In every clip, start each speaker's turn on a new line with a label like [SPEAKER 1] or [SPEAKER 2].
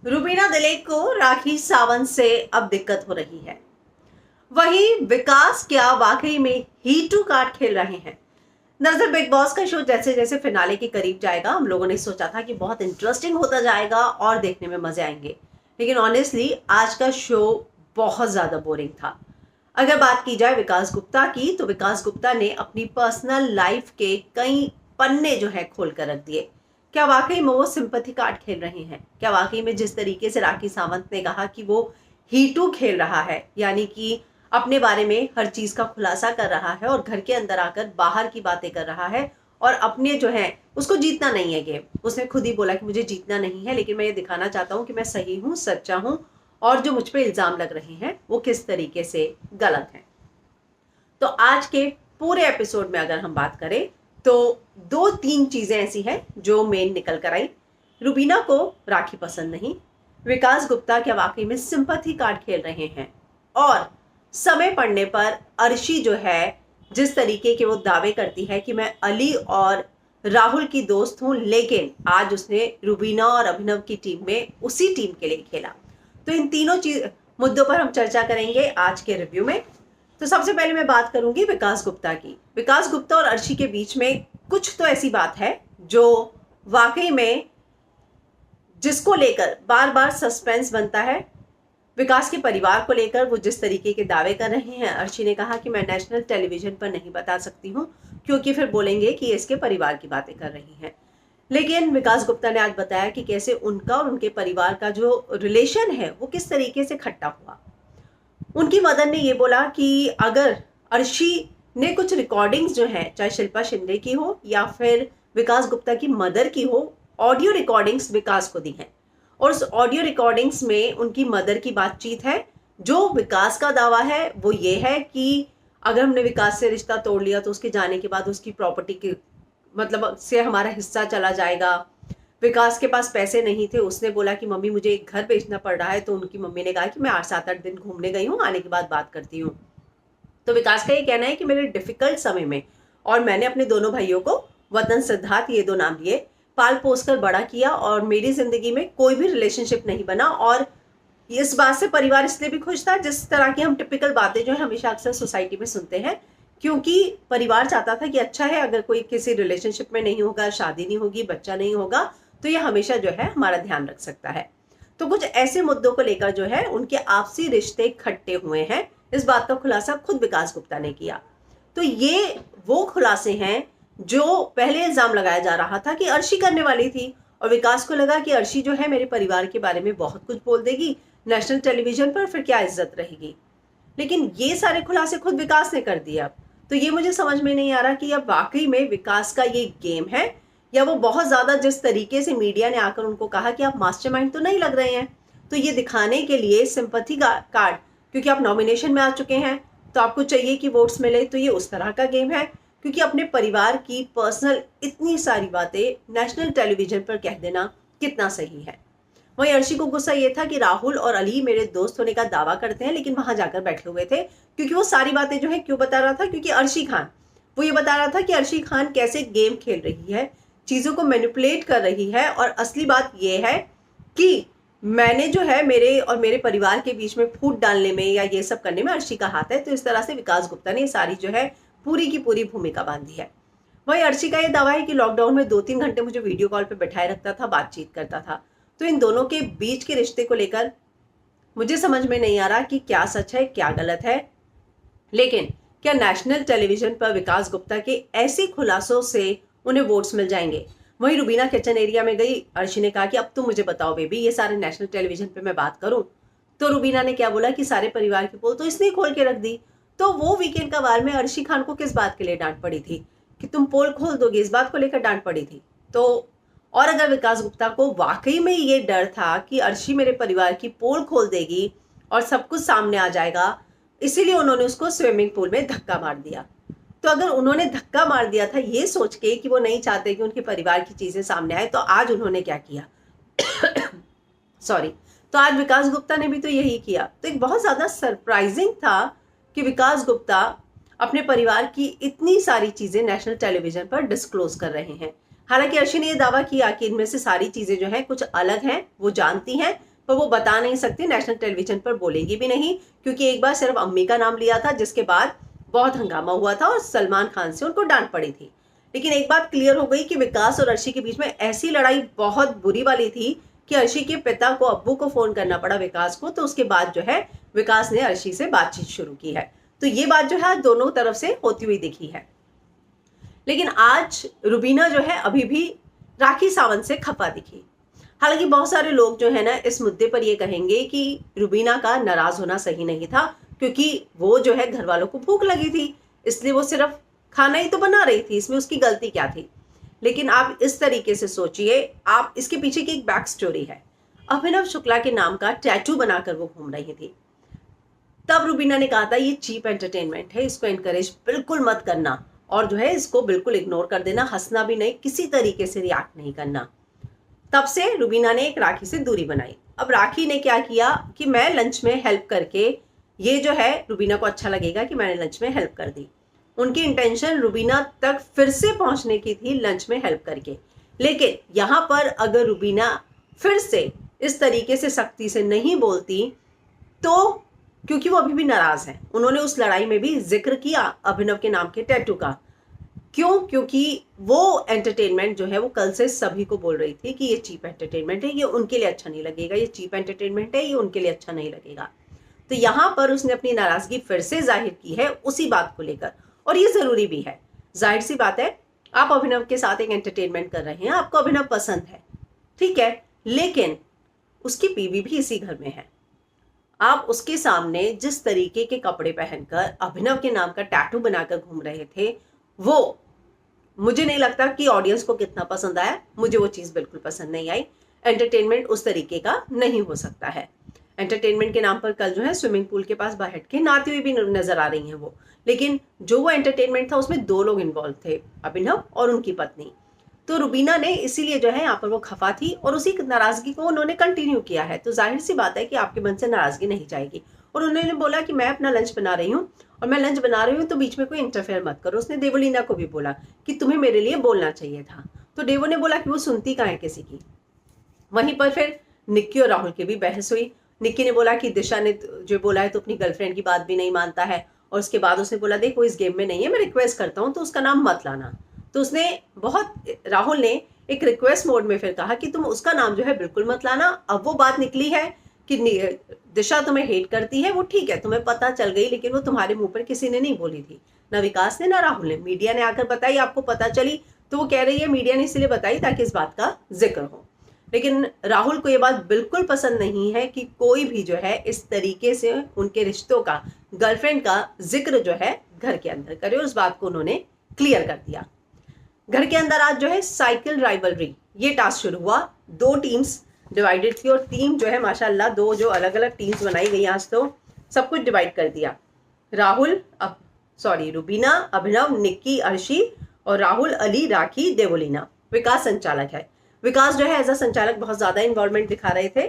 [SPEAKER 1] रुबीना दिलेक को राखी सावंत से अब दिक्कत हो रही है। वहीं विकास क्या वाकई में ही टू कार्ड खेल रहे हैं। दरअसल बिग बॉस का शो जैसे जैसे फिनाले के करीब जाएगा, हम लोगों ने सोचा था कि बहुत इंटरेस्टिंग होता जाएगा और देखने में मजे आएंगे, लेकिन ऑनेस्टली आज का शो बहुत ज्यादा बोरिंग था। अगर बात की जाए विकास गुप्ता की, तो विकास गुप्ता ने अपनी पर्सनल लाइफ के कई पन्ने जो है खोल कर रख दिए। क्या वाकई में वो सिंपैथी कार्ड खेल रहे हैं? क्या वाकई में जिस तरीके से राखी सावंत ने कहा कि वो ही टू खेल रहा है, यानी कि अपने बारे में हर चीज का खुलासा कर रहा है और घर के अंदर आकर बाहर की बातें कर रहा है, और अपने जो है उसको जीतना नहीं है गेम। उसने खुद ही बोला कि मुझे जीतना नहीं है, लेकिन मैं ये दिखाना चाहता हूँ कि मैं सही हूँ, सच्चा हूँ, और जो मुझ पे इल्जाम लग रहे हैं वो किस तरीके से गलत है। तो आज के पूरे एपिसोड में अगर हम बात करें तो दो तीन चीजें ऐसी हैं जो मेन निकल कर आई। रुबीना को राखी पसंद नहीं, विकास गुप्ता क्या वाकई में सिंपैथी कार्ड खेल रहे हैं, और समय पड़ने पर अर्शी जो है जिस तरीके के वो दावे करती है कि मैं अली और राहुल की दोस्त हूं, लेकिन आज उसने रुबीना और अभिनव की टीम में उसी टीम के लिए खेला। तो इन तीनों चीज मुद्दों पर हम चर्चा करेंगे आज के रिव्यू में। तो सबसे पहले मैं बात करूंगी विकास गुप्ता की। विकास गुप्ता और अर्शी के बीच में कुछ तो ऐसी बात है जो वाकई में जिसको लेकर बार बार सस्पेंस बनता है। विकास के परिवार को लेकर वो जिस तरीके के दावे कर रहे हैं, अर्शी ने कहा कि मैं नेशनल टेलीविजन पर नहीं बता सकती हूँ क्योंकि फिर बोलेंगे कि इसके परिवार की बातें कर रही हैं। लेकिन विकास गुप्ता ने आज बताया कि कैसे उनका और उनके परिवार का जो रिलेशन है वो किस तरीके से खट्टा हुआ। उनकी मदर ने ये बोला कि अगर अर्शी ने कुछ रिकॉर्डिंग्स जो है, चाहे शिल्पा शिंदे की हो या फिर विकास गुप्ता की मदर की हो, ऑडियो रिकॉर्डिंग्स विकास को दी हैं, और उस ऑडियो रिकॉर्डिंग्स में उनकी मदर की बातचीत है। जो विकास का दावा है वो ये है कि अगर हमने विकास से रिश्ता तोड़ लिया तो उसके जाने के बाद उसकी प्रॉपर्टी की मतलब से हमारा हिस्सा चला जाएगा। विकास के पास पैसे नहीं थे, उसने बोला कि मम्मी मुझे एक घर बेचना पड़ रहा है, तो उनकी मम्मी ने कहा कि मैं 8-7 दिन घूमने गई हूँ, आने के बाद बात करती हूँ। तो विकास का ये कहना है कि मेरे डिफिकल्ट समय में, और मैंने अपने दोनों भाइयों को वतन सिद्धार्थ ये दो नाम दिए, पाल पोस कर बड़ा किया, और मेरी जिंदगी में कोई भी रिलेशनशिप नहीं बना, और इस बात से परिवार इसलिए भी खुश था, जिस तरह की हम टिपिकल बातें जो है हमेशा अक्सर सोसाइटी में सुनते हैं, क्योंकि परिवार चाहता था कि अच्छा है अगर कोई किसी रिलेशनशिप में नहीं होगा, शादी नहीं होगी, बच्चा नहीं होगा, तो ये हमेशा जो है हमारा ध्यान रख सकता है। तो कुछ ऐसे मुद्दों को लेकर जो है उनके आपसी रिश्ते खट्टे हुए हैं, इस बात का खुलासा खुद विकास गुप्ता ने किया। तो ये वो खुलासे हैं जो पहले इल्जाम लगाया जा रहा था कि अर्शी करने वाली थी, और विकास को लगा कि अर्शी जो है मेरे परिवार के बारे में बहुत कुछ बोल देगी नेशनल टेलीविजन पर, फिर क्या इज्जत रहेगी। लेकिन ये सारे खुलासे खुद विकास ने कर दिए। अब तो ये मुझे समझ में नहीं आ रहा कि अब वाकई में विकास का ये गेम है, या वो बहुत ज्यादा जिस तरीके से मीडिया ने आकर उनको कहा कि आप मास्टरमाइंड तो नहीं लग रहे हैं, तो ये दिखाने के लिए सिंपैथी कार्ड, क्योंकि आप नॉमिनेशन में आ चुके हैं तो आपको चाहिए कि वोट्स मिले, तो ये उस तरह का गेम है। क्योंकि अपने परिवार की पर्सनल इतनी सारी बातें नेशनल टेलीविजन पर कह देना कितना सही है। वहीं अर्शी को गुस्सा ये था कि राहुल और अली मेरे दोस्त होने का दावा करते हैं, लेकिन वहां जाकर बैठे हुए थे, क्योंकि वो सारी बातें जो है क्यों बता रहा था, क्योंकि अर्शी खान वो ये बता रहा था कि अर्शी खान कैसे गेम खेल रही है, चीजों को मैनिपुलेट कर रही है, और असली बात यह है कि मैंने जो है मेरे और मेरे परिवार के बीच में फूट डालने में या ये सब करने में अर्शी का हाथ है। तो इस तरह से विकास गुप्ता ने सारी जो है पूरी की पूरी भूमिका बांधी है। वहीं अर्शी का यह दावा है कि लॉकडाउन में 2-3 घंटे मुझे वीडियो कॉल पे बैठाए रखता था, बातचीत करता था। तो इन दोनों के बीच के रिश्ते को लेकर मुझे समझ में नहीं आ रहा कि क्या सच है क्या गलत है। लेकिन क्या नेशनल टेलीविजन पर विकास गुप्ता के ऐसे खुलासों से उन्हें वोट्स मिल जाएंगे? वहीं रुबीना किचन एरिया में गई, अर्शी ने कहा कि अब तुम मुझे बताओ बेबी, ये सारे नेशनल टेलीविजन पे मैं बात करूं? तो रुबीना ने क्या बोला कि सारे परिवार की पोल तो इसने खोल के रख दी। तो वो वीकेंड का वार में अर्शी खान को किस बात के लिए डांट पड़ी थी कि तुम पोल खोल दोगे, इस बात को लेकर डांट पड़ी थी। तो और अगर विकास गुप्ता को वाकई में ये डर था कि अर्शी मेरे परिवार की पोल खोल देगी और सब कुछ सामने आ जाएगा, इसीलिए उन्होंने उसको स्विमिंग पूल में धक्का मार दिया। तो अगर उन्होंने धक्का मार दिया था ये सोच के कि वो नहीं चाहते कि उनके परिवार की चीजें सामने आए, तो आज उन्होंने क्या किया? सॉरी, तो आज विकास गुप्ता ने भी तो यही किया। तो एक बहुत ज्यादा सरप्राइजिंग था कि विकास गुप्ता अपने परिवार की इतनी सारी चीजें नेशनल टेलीविजन पर डिस्क्लोज कर रहे हैं। हालांकि अर्शी ने यह दावा किया कि इनमें से सारी चीजें जो है कुछ अलग हैं, वो जानती हैं, पर वो बता नहीं सकती, नेशनल टेलीविजन पर बोलेगी भी नहीं, क्योंकि एक बार सिर्फ अम्मी का नाम लिया था, जिसके बाद बहुत हंगामा हुआ था और सलमान खान से उनको डांट पड़ी थी। लेकिन एक बात क्लियर हो गई कि विकास और अर्शी के बीच में ऐसी लड़ाई बहुत बुरी वाली थी कि अर्शी के पिता को, अब्बू को फोन करना पड़ा विकास को। तो उसके बाद जो है विकास ने अर्शी से बातचीत शुरू की है। तो ये बात जो है दोनों तरफ से होती हुई दिखी है। लेकिन आज रुबीना जो है अभी भी राखी सावंत से खफा दिखी। हालांकि बहुत सारे लोग जो है ना इस मुद्दे पर ये कहेंगे कि रुबीना का नाराज होना सही नहीं था, क्योंकि वो जो है घर वालों को भूख लगी थी, इसलिए वो सिर्फ खाना ही तो बना रही थी, इसमें उसकी गलती क्या थी। लेकिन आप इस तरीके से सोचिए, आप इसके पीछे की एक बैक स्टोरी है। अभिनव शुक्ला के नाम का टैटू बनाकर वो घूम रही थी। तब रुबीना ने कहा था ये चीप एंटरटेनमेंट है, इसको एनकरेज बिल्कुल मत करना, और जो है इसको बिल्कुल इग्नोर कर देना, हंसना भी नहीं, किसी तरीके से रिएक्ट नहीं करना। तब से रुबीना ने एक राखी से दूरी बनाई। अब राखी ने क्या किया कि मैं लंच में हेल्प करके, ये जो है रुबीना को अच्छा लगेगा कि मैंने लंच में हेल्प कर दी। उनकी इंटेंशन रुबीना तक फिर से पहुंचने की थी लंच में हेल्प करके। लेकिन यहाँ पर अगर रुबीना फिर से इस तरीके से सख्ती से नहीं बोलती, तो क्योंकि वो अभी भी नाराज हैं, उन्होंने उस लड़ाई में भी जिक्र किया अभिनव के नाम के टैटू का। क्यों? क्योंकि वो एंटरटेनमेंट जो है वो कल से सभी को बोल रही थी कि ये चीप एंटरटेनमेंट है, ये उनके लिए अच्छा नहीं लगेगा, ये चीप एंटरटेनमेंट है, ये उनके लिए अच्छा नहीं लगेगा। तो यहाँ पर उसने अपनी नाराजगी फिर से जाहिर की है उसी बात को लेकर, और ये जरूरी भी है। जाहिर सी बात है, आप अभिनव के साथ एक एंटरटेनमेंट कर रहे हैं, आपको अभिनव पसंद है, ठीक है, लेकिन उसकी बीवी भी इसी घर में है। आप उसके सामने जिस तरीके के कपड़े पहनकर अभिनव के नाम का टैटू बनाकर घूम रहे थे, वो मुझे नहीं लगता कि ऑडियंस को कितना पसंद आया। मुझे वो चीज़ बिल्कुल पसंद नहीं आई। एंटरटेनमेंट उस तरीके का नहीं हो सकता है। एंटरटेनमेंट के नाम पर कल जो है स्विमिंग पूल के पास बैठ के नहाती हुई भी नजर आ रही हैं वो, लेकिन जो वो एंटरटेनमेंट था उसमें 2 लोग इन्वॉल्व थे, अभिनव और उनकी पत्नी। तो रुबीना ने इसीलिए जो है यहाँ पर वो खफा थी और उसी नाराजगी को उन्होंने कंटिन्यू किया है। तो जाहिर सी बात है कि आपके मन से नाराजगी नहीं जाएगी। और उन्होंने बोला कि मैं अपना लंच बना रही हूँ और मैं लंच बना रही हूँ, तो बीच में कोई इंटरफेयर मत करो। उसने देवलीना को भी बोला कि तुम्हें मेरे लिए बोलना चाहिए था। तो देवो ने बोला कि वो सुनती कहाँ है किसी की। वहीं पर फिर निक्की और राहुल की भी बहस हुई। निक्की ने बोला कि दिशा ने जो बोला है तो अपनी गर्लफ्रेंड की बात भी नहीं मानता है, और उसके बाद उसने बोला देखो इस गेम में नहीं है, मैं रिक्वेस्ट करता हूँ तो उसका नाम मत लाना। तो उसने राहुल ने एक रिक्वेस्ट मोड में फिर कहा कि तुम उसका नाम जो है बिल्कुल मत लाना। अब वो बात निकली है कि दिशा तुम्हें हेट करती है, वो ठीक है, तुम्हें पता चल गई, लेकिन वो तुम्हारे मुंह पर किसी ने नहीं बोली थी, ना विकास ने ना राहुल ने। मीडिया ने आकर बताई, आपको पता चली, तो वो कह रही है मीडिया ने इसलिए बताई ताकि इस बात का जिक्र हो। लेकिन राहुल को ये बात बिल्कुल पसंद नहीं है कि कोई भी जो है इस तरीके से उनके रिश्तों का, गर्लफ्रेंड का जिक्र जो है घर के अंदर करे। उस बात को उन्होंने क्लियर कर दिया। घर के अंदर आज जो है साइकिल राइवलरी ये टास्क शुरू हुआ। 2 टीम्स डिवाइडेड थी और टीम जो है माशाल्लाह 2 जो अलग अलग टीम्स बनाई गई। आज तो सब कुछ डिवाइड कर दिया। रुबीना, अभिनव, निक्की, अर्शी और राहुल, अली, राखी, देवलीना। विकास संचालक है। विकास जो है एज अ संचालक बहुत ज्यादा इन्वॉल्वमेंट दिखा रहे थे।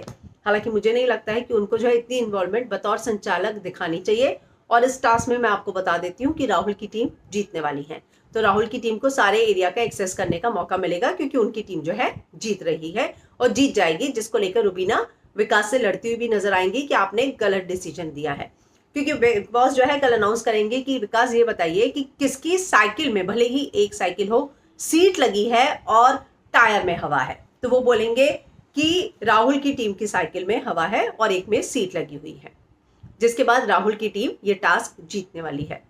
[SPEAKER 1] हालांकि मुझे नहीं लगता है कि उनको जो है इतनी इन्वॉल्वमेंट बतौर संचालक दिखानी चाहिए। और इस टास्क में मैं आपको बता देती हूँ कि राहुल की टीम जीतने वाली है। तो राहुल की टीम को सारे एरिया का एक्सेस करने का मौका मिलेगा, क्योंकि उनकी टीम जो है जीत रही है और जीत जाएगी, जिसको लेकर रुबीना विकास से लड़ती हुई भी नजर आएंगी कि आपने गलत डिसीजन दिया है। क्योंकि बिग बॉस जो है कल अनाउंस करेंगे कि विकास ये बताइए कि किसकी साइकिल में, भले ही एक साइकिल हो, सीट लगी है और टायर में हवा है। तो वो बोलेंगे कि राहुल की टीम की साइकिल में हवा है और एक में सीट लगी हुई है, जिसके बाद राहुल की टीम ये टास्क जीतने वाली है।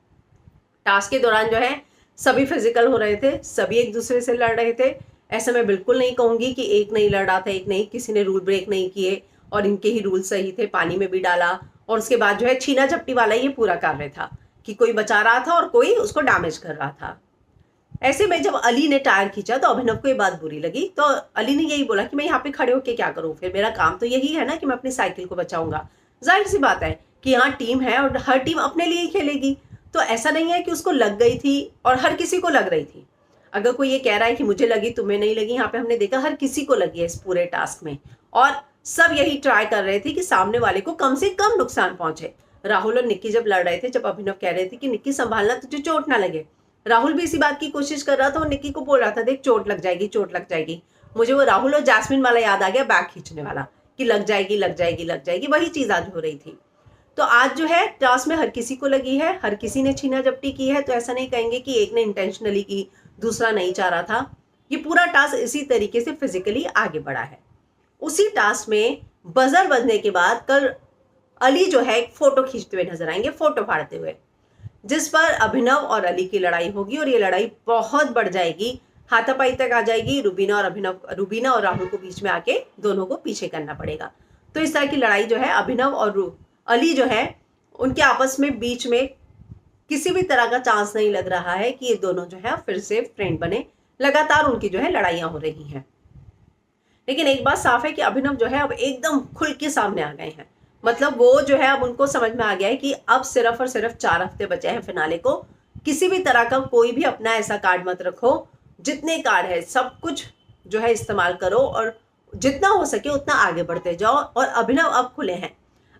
[SPEAKER 1] टास्क के दौरान जो है सभी फिजिकल हो रहे थे, सभी एक दूसरे से लड़ रहे थे। ऐसा मैं बिल्कुल नहीं कहूंगी कि एक नहीं लड़ रहा था, एक नहीं, किसी ने रूल ब्रेक नहीं किए और इनके ही रूल सही थे। पानी में भी डाला और उसके बाद जो है छीना झपटी वाला ये पूरा कार्य था कि कोई बचा रहा था और कोई उसको डैमेज कर रहा था। ऐसे में जब अली ने टायर खींचा तो अभिनव को ये बात बुरी लगी। तो अली ने यही बोला कि मैं यहाँ पे खड़े होके क्या करूँ, फिर मेरा काम तो यही है ना कि मैं अपनी साइकिल को बचाऊंगा। जाहिर सी बात है कि यहाँ टीम है और हर टीम अपने लिए ही खेलेगी। तो ऐसा नहीं है कि उसको लग गई थी और हर किसी को लग रही थी। अगर कोई ये कह रहा है कि मुझे लगी तुम्हें नहीं लगी, यहाँ पे हमने देखा हर किसी को लगी है इस पूरे टास्क में, और सब यही ट्राई कर रहे थे कि सामने वाले को कम से कम नुकसान पहुंचे। राहुल और निक्की जब लड़ रहे थे, जब अभिनव कह रहे थे कि निक्की संभालना, तुझे चोट ना लगे, राहुल भी इसी बात की कोशिश कर रहा था और निक्की को बोल रहा था देख चोट लग जाएगी, चोट लग जाएगी। मुझे वो राहुल और जैस्मिन वाला याद आ गया, बैग खींचने वाला, कि लग जाएगी लग जाएगी लग जाएगी, वही चीज आज हो रही थी। तो आज जो है टास्क में हर किसी को लगी है, हर किसी ने छीना झपटी की है। तो ऐसा नहीं कहेंगे कि एक ने इंटेंशनली की, दूसरा नहीं चाह रहा था। ये पूरा टास्क इसी तरीके से फिजिकली आगे बढ़ा है। उसी टास्क में बजर बजने के बाद कल अली जो है एक फोटो खींचते हुए नजर आएंगे, फोटो फाड़ते हुए, जिस पर अभिनव और अली की लड़ाई होगी और ये लड़ाई बहुत बढ़ जाएगी, हाथापाई तक आ जाएगी। रुबीना और राहुल को बीच में आके दोनों को पीछे करना पड़ेगा। तो इस तरह की लड़ाई जो है अभिनव और अली जो है उनके आपस में बीच में किसी भी तरह का चांस नहीं लग रहा है कि ये दोनों जो है फिर से फ्रेंड बने। लगातार उनकी जो है लड़ाइयां हो रही हैं। लेकिन एक बात साफ है कि अभिनव जो है अब एकदम खुल के सामने आ गए हैं। मतलब वो जो है अब उनको समझ में आ गया है कि अब सिर्फ और सिर्फ 4 हफ्ते बचे हैं फिनाले को। किसी भी तरह का कोई भी अपना ऐसा कार्ड मत रखो, जितने कार्ड है सब कुछ जो है इस्तेमाल करो और जितना हो सके उतना आगे बढ़ते जाओ। और अभिनव अब खुले हैं।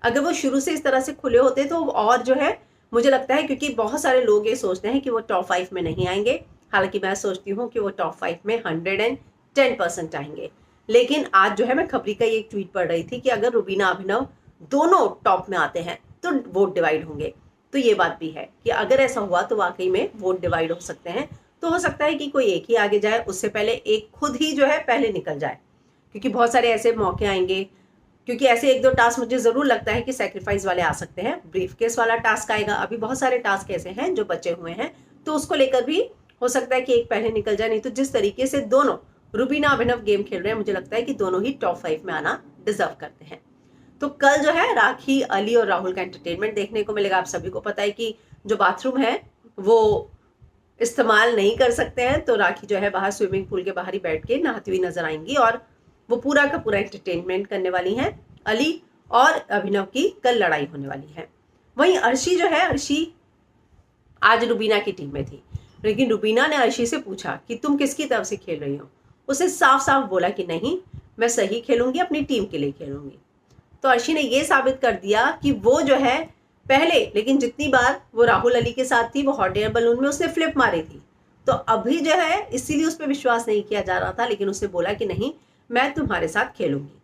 [SPEAKER 1] अगर वो शुरू से इस तरह से खुले होते तो और जो है मुझे लगता है, क्योंकि बहुत सारे लोग ये सोचते हैं कि वो टॉप 5 में नहीं आएंगे, हालांकि मैं सोचती हूँ कि वो टॉप 5 में 110% आएंगे। लेकिन आज जो है मैं खबरी का एक ट्वीट पढ़ रही थी कि अगर रुबीना अभिनव दोनों टॉप में आते हैं तो वोट डिवाइड होंगे। तो ये बात भी है कि अगर ऐसा हुआ तो वाकई में वोट डिवाइड हो सकते हैं। तो हो सकता है कि कोई एक ही आगे जाए, उससे पहले एक खुद ही जो है पहले निकल जाए, क्योंकि बहुत सारे ऐसे मौके आएंगे। क्योंकि ऐसे 1-2 टास्क मुझे जरूर लगता है कि सैक्रिफाइस वाले आ सकते हैं। ब्रीफ केस वाला टास्क आएगा, अभी बहुत सारे टास्क ऐसे हैं जो बचे हुए हैं, तो उसको लेकर भी हो सकता है कि एक पहले निकल जाए। नहीं तो जिस तरीके से दोनों रुबीना अभिनव गेम खेल रहे हैं, मुझे लगता है कि दोनों ही टॉप 5 में आना डिजर्व करते हैं। तो कल जो है राखी, अली और राहुल का एंटरटेनमेंट देखने को मिलेगा। आप सभी को पता है कि जो बाथरूम है वो इस्तेमाल नहीं कर सकते हैं, तो राखी जो है बाहर स्विमिंग पूल के बाहर ही बैठ के नहाती हुई नजर आएंगी और वो पूरा का पूरा एंटरटेनमेंट करने वाली हैं। अली और अभिनव की कल लड़ाई होने वाली है। वहीं अर्शी जो है, अर्शी आज रुबीना की टीम में थी, लेकिन रुबीना ने अर्शी से पूछा कि तुम किसकी तरफ से खेल रही हो। उसे साफ साफ बोला कि नहीं, मैं सही खेलूंगी, अपनी टीम के लिए खेलूंगी। तो अर्शी ने ये साबित कर दिया कि वो जो है पहले, लेकिन जितनी बार वो राहुल अली के साथ थी वो हॉट एयर बलून में उसने फ्लिप मारी थी, तो अभी जो है इसीलिए उस पर विश्वास नहीं किया जा रहा था। लेकिन उसने बोला कि नहीं, मैं तुम्हारे साथ खेलूंगी।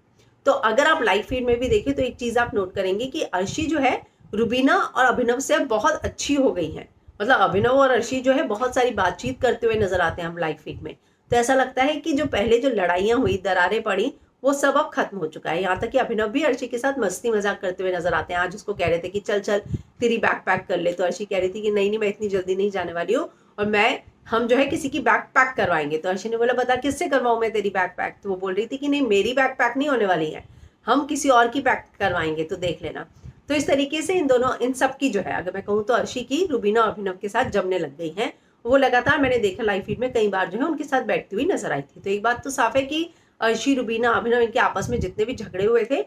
[SPEAKER 1] तो अगर आप लाइव फीड में भी देखें तो एक चीज आप नोट करेंगे कि अर्शी जो है रुबीना और अभिनव से बहुत अच्छी हो गई है। मतलब अभिनव और अर्शी जो है बहुत सारी बातचीत करते हुए नजर आते हैं हम लाइव फीड में। तो ऐसा लगता है कि जो पहले जो लड़ाइयां हुई, दरारें पड़ी, वो सब अब खत्म हो चुका है। यहाँ तक कि अभिनव भी अर्शी के साथ मस्ती मजाक करते हुए नजर आते हैं। आज उसको कह रहे थे कि चल चल तेरी बैग पैक कर ले, तो अर्शी कह रही थी कि नहीं नहीं, मैं इतनी जल्दी नहीं जाने वाली हूँ और हम जो है किसी की बैग पैक करवाएंगे। तो अर्शी ने बोला बता किससे करवाऊं मैं तेरी बैग पैक। तो वो बोल रही थी कि नहीं, मेरी बैग पैक नहीं होने वाली है, हम किसी और की पैक करवाएंगे, तो देख लेना। तो इस तरीके से इन सब की जो है, अगर मैं कहूँ तो अर्शी की रुबीना और अभिनव के साथ जमने लग गई हैं। वो लगातार मैंने देखा लाइव फीड में कई बार जो है उनके साथ बैठती हुई नजर आई थी। तो एक बात तो साफ है कि अर्शी, रुबीना, अभिनव, इनके आपस में जितने भी झगड़े हुए थे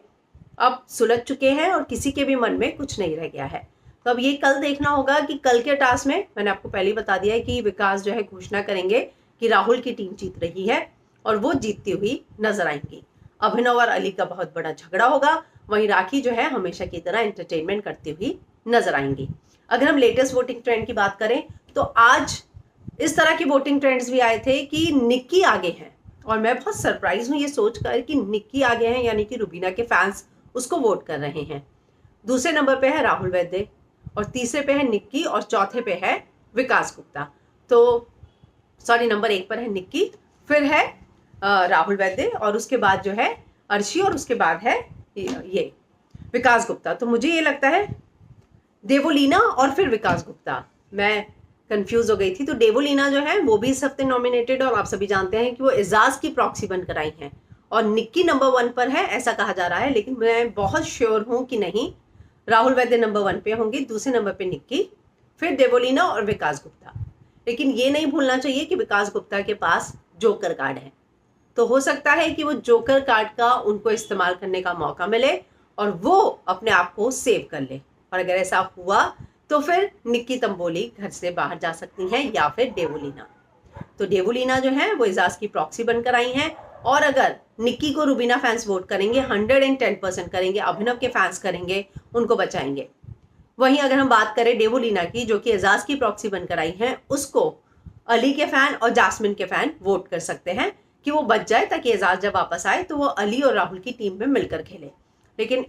[SPEAKER 1] अब सुलझ चुके हैं और किसी के भी मन में कुछ नहीं रह गया है। तो अब ये कल देखना होगा कि कल के टास्क में, मैंने आपको पहले ही बता दिया है कि विकास जो है घोषणा करेंगे कि राहुल की टीम जीत रही है और वो जीतती हुई नजर आएंगी। अभिनव और अली का बहुत बड़ा झगड़ा होगा। वहीं राखी जो है हमेशा की तरह एंटरटेनमेंट करती हुई नजर आएंगी। अगर हम लेटेस्ट वोटिंग ट्रेंड की बात करें तो आज इस तरह के वोटिंग ट्रेंड्स भी आए थे कि निक्की आगे हैं, और मैं बहुत सरप्राइज हूं ये सोचकर कि निक्की आगे हैं, यानी कि रुबीना के फैंस उसको वोट कर रहे हैं। दूसरे नंबर पे है राहुल वैद्य और तीसरे पे है निक्की और चौथे पे है विकास गुप्ता। तो सॉरी, नंबर 1 पर है निक्की, फिर है राहुल वैद्य और उसके बाद जो है अर्शी और उसके बाद है ये विकास गुप्ता। तो मुझे ये लगता है देवोलीना और फिर विकास गुप्ता, मैं कंफ्यूज हो गई थी। तो देवोलीना जो है वो भी इस हफ्ते नॉमिनेटेड, और आप सभी जानते हैं कि वो एजाज की प्रॉक्सी बनकर आई हैं। और निक्की नंबर 1 पर है ऐसा कहा जा रहा है, लेकिन मैं बहुत श्योर हूं कि नहीं, राहुल वैद्य नंबर 1 पे होंगी, दूसरे नंबर पे निक्की, फिर देवोलीना और विकास गुप्ता। लेकिन ये नहीं भूलना चाहिए कि विकास गुप्ता के पास जोकर कार्ड है, तो हो सकता है कि वो जोकर कार्ड का उनको इस्तेमाल करने का मौका मिले और वो अपने आप को सेव कर ले। और अगर ऐसा हुआ तो फिर निक्की तंबोली घर से बाहर जा सकती हैं या फिर देवोलीना। तो देवोलीना जो है वो एजाज की प्रॉक्सी बनकर आई हैं, और अगर निक्की को रुबीना फैंस वोट करेंगे 110% करेंगे, अभिनव के फैंस करेंगे, उनको बचाएंगे। वहीं अगर हम बात करें देवोलीना की, जो कि एजाज की प्रॉक्सी बनकर आई है, उसको अली के फैन और जास्मिन के फैन वोट कर सकते हैं कि वो बच जाए ताकि एजाज जब वापस आए तो वो अली और राहुल की टीम में मिलकर खेले। लेकिन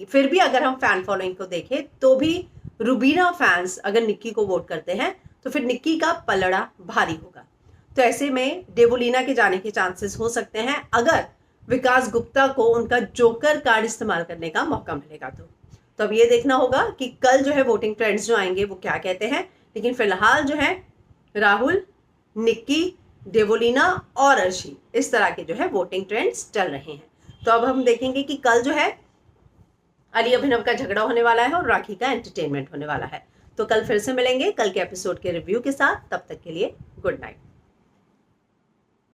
[SPEAKER 1] फिर भी अगर हम फैन फॉलोइंग को देखें तो भी रुबीना फैंस अगर निक्की को वोट करते हैं तो फिर निक्की का पलड़ा भारी होगा। तो ऐसे में देवोलीना के जाने के चांसेस हो सकते हैं अगर विकास गुप्ता को उनका जोकर कार्ड इस्तेमाल करने का मौका मिलेगा। तो अब ये देखना होगा कि कल जो है वोटिंग ट्रेंड्स जो आएंगे वो क्या कहते हैं। लेकिन फिलहाल जो है राहुल, निक्की, देवोलीना और अर्शी, इस तरह के जो है वोटिंग ट्रेंड्स चल रहे हैं। तो अब हम देखेंगे कि कल जो है अली अभिनव का झगड़ा होने वाला है और राखी का एंटरटेनमेंट होने वाला है। तो कल फिर से मिलेंगे कल के एपिसोड के रिव्यू के साथ। तब तक के लिए गुड नाइट।